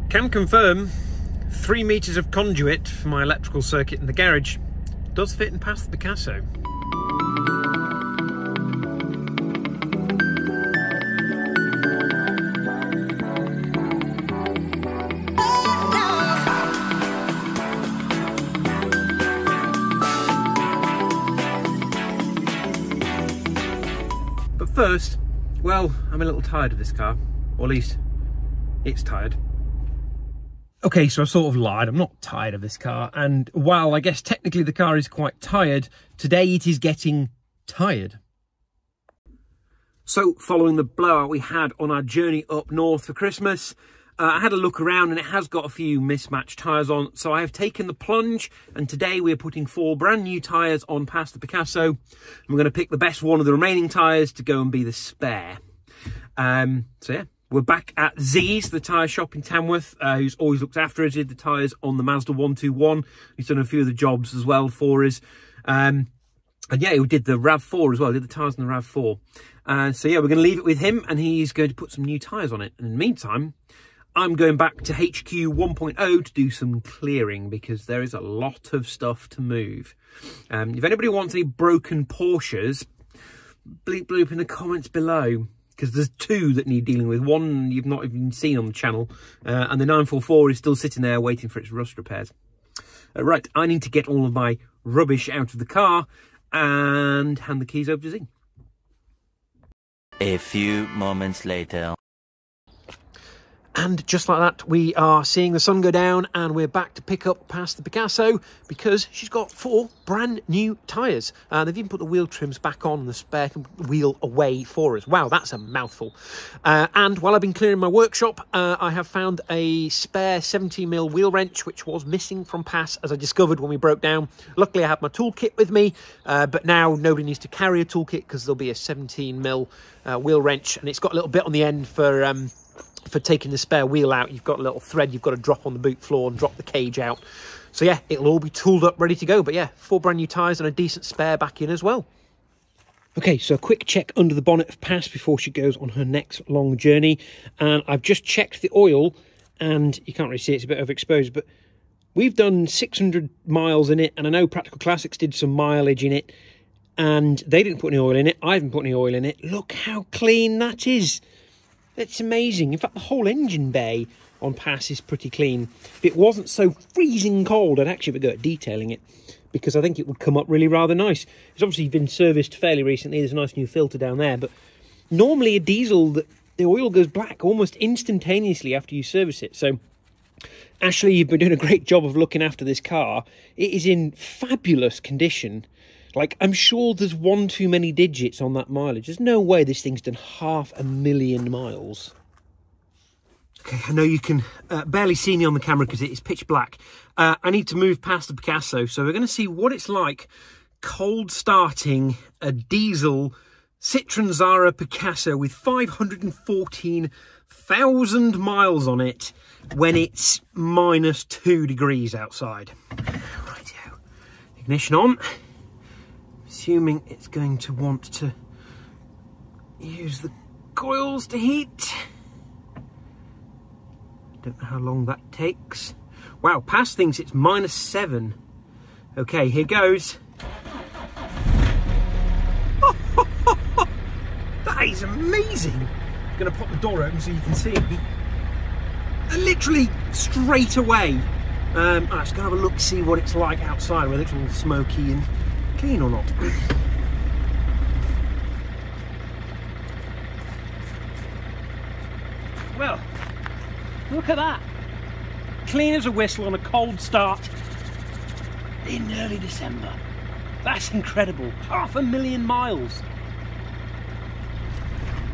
Can confirm 3 meters of conduit for my electrical circuit in the garage does fit and pass the Picasso. But first, well, I'm a little tired of this car, or at least it's tired. Okay, so I sort of lied. I'm not tired of this car. And while I guess technically the car is quite tired, today it is getting tired. So following the blowout we had on our journey up north for Christmas, I had a look around and it has got a few mismatched tyres on. So I have taken the plunge and today we're putting 4 brand new tyres on Pass the Picasso. And we're going to pick the best one of the remaining tyres to go and be the spare. So yeah. We're back at Z's, the tyre shop in Tamworth, who's always looked after us. Did the tyres on the Mazda 121. He's done a few of the jobs as well for us. And yeah, he did the RAV4 as well. He did the tyres on the RAV4. So yeah, we're going to leave it with him and he's going to put some new tyres on it. And in the meantime, I'm going back to HQ 1.0 to do some clearing because there is a lot of stuff to move. If anybody wants any broken Porsches, bleep bloop in the comments below. Because there's 2 that need dealing with. One you've not even seen on the channel. And the 944 is still sitting there waiting for its rust repairs. Right, I need to get all of my rubbish out of the car and hand the keys over to Z. A few moments later. And just like that, we are seeing the sun go down and we're back to pick up Pass the Picasso because she's got 4 brand new tyres. They've even put the wheel trims back on and the spare wheel away for us. Wow, that's a mouthful. And while I've been clearing my workshop, I have found a spare 17mm wheel wrench, which was missing from Pass, as I discovered when we broke down. Luckily, I have my toolkit with me, but now nobody needs to carry a toolkit because there'll be a 17mm wheel wrench and it's got a little bit on the end for taking the spare wheel out. You've got a little thread you've got to drop on the boot floor and drop the cage out. So yeah, it'll all be tooled up, ready to go. But yeah, 4 brand new tyres and a decent spare back in as well. Okay, so a quick check under the bonnet of Pass before she goes on her next long journey. And I've just checked the oil and you can't really see it, it's a bit overexposed, but we've done 600 miles in it. And I know Practical Classics did some mileage in it and they didn't put any oil in it. I haven't put any oil in it. Look how clean that is. That's amazing. In fact, the whole engine bay on Pass is pretty clean. If it wasn't so freezing cold, I'd actually have a go at detailing it because I think it would come up really rather nice. It's obviously been serviced fairly recently. There's a nice new filter down there, but normally a diesel, the oil goes black almost instantaneously after you service it. So Ashley, you've been doing a great job of looking after this car. It is in fabulous condition. Like, I'm sure there's 1 too many digits on that mileage. There's no way this thing's done 500,000 miles. Okay, I know you can barely see me on the camera because it is pitch black. I need to move past the Picasso, so we're going to see what it's like cold starting a diesel Citroen Zara Picasso with 514,000 miles on it when it's -2 degrees outside. Rightio. Ignition on. Assuming it's going to want to use the coils to heat. Don't know how long that takes. Wow, Pass thinks it's -7. Okay, here goes. That is amazing. I'm going to pop the door open so you can see it. Literally straight away. I'm just going to have a look, see what it's like outside, whether it's all smoky and clean or not. Well, look at that. Clean as a whistle on a cold start in early December. That's incredible. 500,000 miles.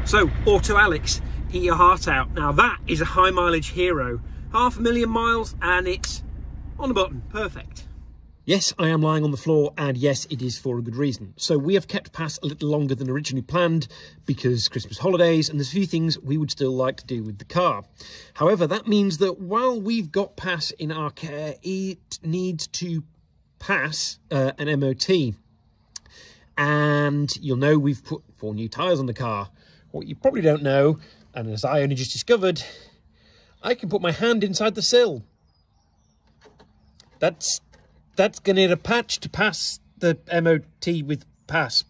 So, Auto Alex, eat your heart out. Now that is a high mileage hero. 500,000 miles and it's on the button. Perfect. Yes, I am lying on the floor, and yes, it is for a good reason. So we have kept Pass a little longer than originally planned because Christmas holidays, and there's a few things we would still like to do with the car. However, that means that while we've got Pass in our care, it needs to pass an MOT. And you'll know we've put 4 new tyres on the car. What you probably don't know, and as I only just discovered, I can put my hand inside the sill. That's going to need a patch to pass the MOT with Pass.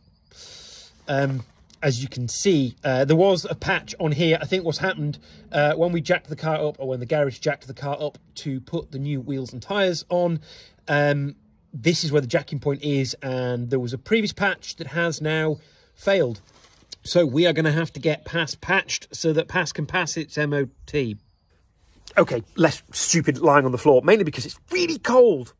As you can see, there was a patch on here. I think what's happened when we jacked the car up, or when the garage jacked the car up to put the new wheels and tyres on, this is where the jacking point is, and there was a previous patch that has now failed. So we are going to have to get Pass patched so that Pass can pass its MOT. Okay, less stupid lying on the floor, mainly because it's really cold.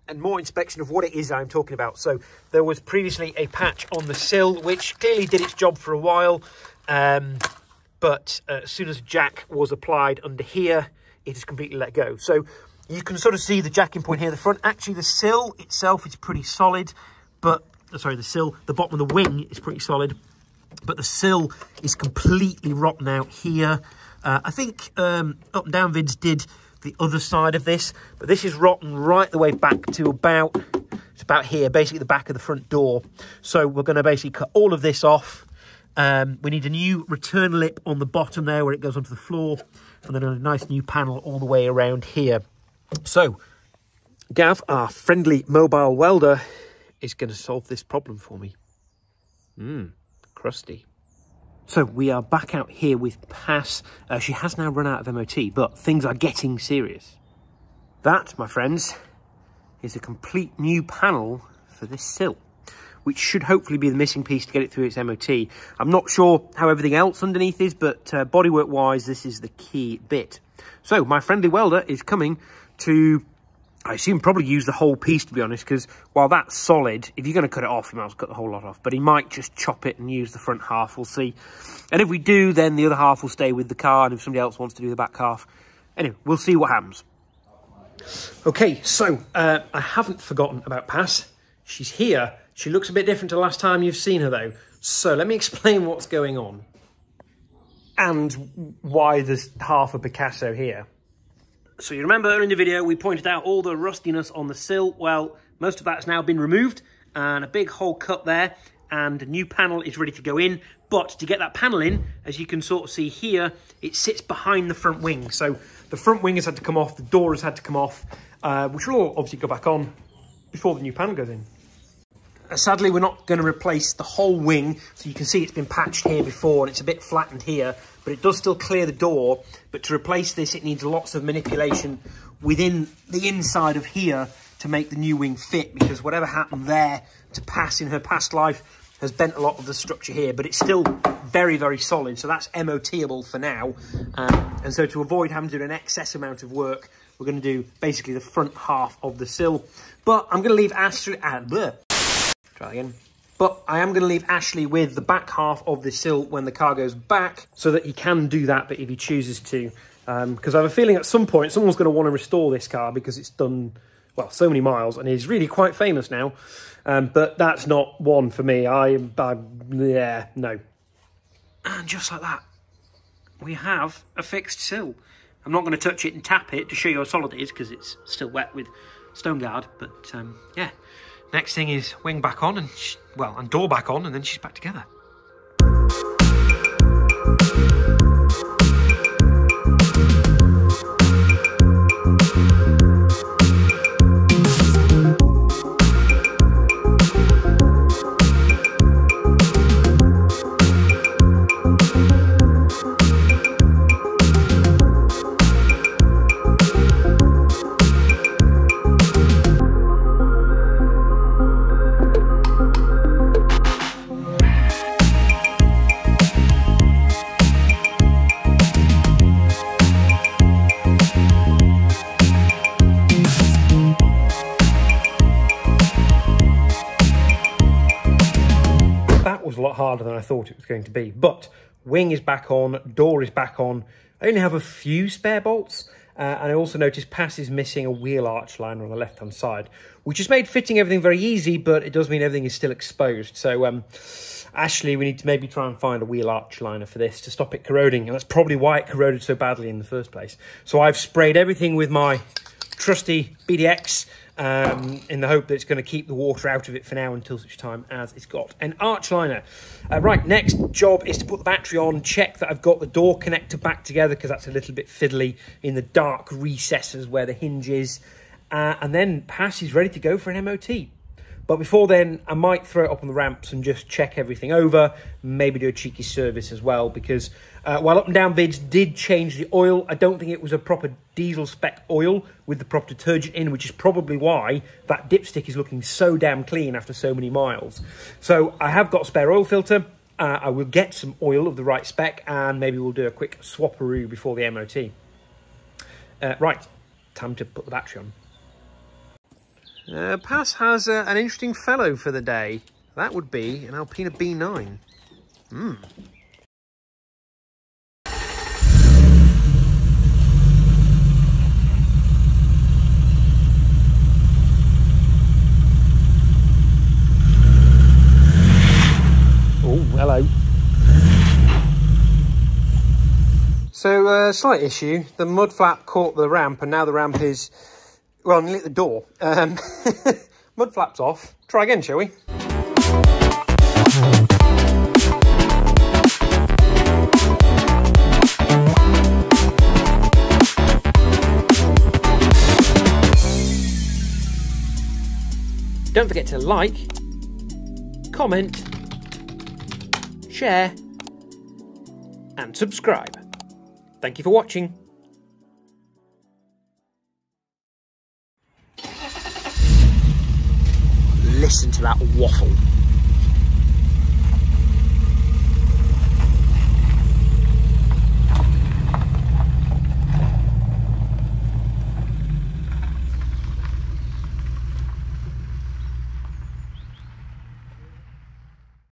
And more inspection of what it is I'm talking about. So there was previously a patch on the sill, which clearly did its job for a while. But as soon as a jack was applied under here, it is completely let go. So you can sort of see the jacking point here. The front, actually the sill itself is pretty solid, but, sorry, the bottom of the wing is pretty solid, but the sill is completely rotten out here. I think Up and Down Vids did the other side of this, but this is rotten right the way back to about here, basically the back of the front door. So we're going to basically cut all of this off. We need a new return lip on the bottom there where it goes onto the floor, and then a nice new panel all the way around here. So Gav, our friendly mobile welder, is going to solve this problem for me. Crusty. So we are back out here with Pass. She has now run out of MOT, but things are getting serious. That, my friends, is a complete new panel for this sill, which should hopefully be the missing piece to get it through its MOT. I'm not sure how everything else underneath is, but bodywork-wise, this is the key bit. So my friendly welder is coming to, I assume, probably use the whole piece, to be honest, because while that's solid, if you're going to cut it off, you might as well cut the whole lot off. But he might just chop it and use the front half, we'll see. And if we do, then the other half will stay with the car, and if somebody else wants to do the back half, anyway, we'll see what happens. Okay, so I haven't forgotten about Pass. She's here. She looks a bit different to the last time you've seen her, though. So let me explain what's going on and why there's half a Picasso here. So you remember earlier in the video, we pointed out all the rustiness on the sill. Well, most of that's now been removed, and a big hole cut there, and a new panel is ready to go in. But to get that panel in, as you can sort of see here, it sits behind the front wing. So the front wing has had to come off, the door has had to come off, which will all obviously go back on before the new panel goes in. Sadly, we're not going to replace the whole wing, so you can see it's been patched here before, and it's a bit flattened here, but it does still clear the door. But to replace this, it needs lots of manipulation within the inside of here to make the new wing fit, because whatever happened there to Pass in her past life has bent a lot of the structure here, but it's still very, very solid, so that's MOT-able for now. And so to avoid having to do an excess amount of work, we're going to do basically the front half of the sill. But I'm going to leave Ashley... Try again. But I am going to leave Ashley with the back half of the sill when the car goes back, so that he can do that, but if he chooses to. Because I have a feeling at some point someone's going to want to restore this car because it's done, well, so many miles and is really quite famous now. But that's not one for me. Yeah, no. And just like that, we have a fixed sill. I'm not going to touch it and tap it to show you how solid it is because it's still wet with stone guard. But yeah. Next thing is wing back on and, and door back on, and then she's back together. A lot harder than I thought it was going to be, but wing is back on, door is back on. I only have a few spare bolts, and I also noticed Pass is missing a wheel arch liner on the left hand side, which has made fitting everything very easy, but it does mean everything is still exposed. So Ashley, we need to maybe try and find a wheel arch liner for this to stop it corroding, and that's probably why it corroded so badly in the first place. So I've sprayed everything with my trusty BDX, in the hope that it's going to keep the water out of it for now until such time as it's got an arch liner. Right, next job is to put the battery on, check that I've got the door connector back together because that's a little bit fiddly in the dark recesses where the hinge is. And then Pass is ready to go for an MOT. But before then, I might throw it up on the ramps and just check everything over, maybe do a cheeky service as well, because while Up and Down Vids did change the oil, I don't think it was a proper diesel spec oil with the proper detergent in, which is probably why that dipstick is looking so damn clean after so many miles. So I have got a spare oil filter. I will get some oil of the right spec, and maybe we'll do a quick swapperoo before the MOT. Right, time to put the battery on. Pass has an interesting fellow for the day. That would be an Alpina B9. Oh, hello. So, slight issue. The mud flap caught the ramp, and now the ramp is... well, nearly at the door. Mud flap's off. Try again, shall we? Don't forget to like, comment, share, and subscribe. Thank you for watching. Listen to that waffle.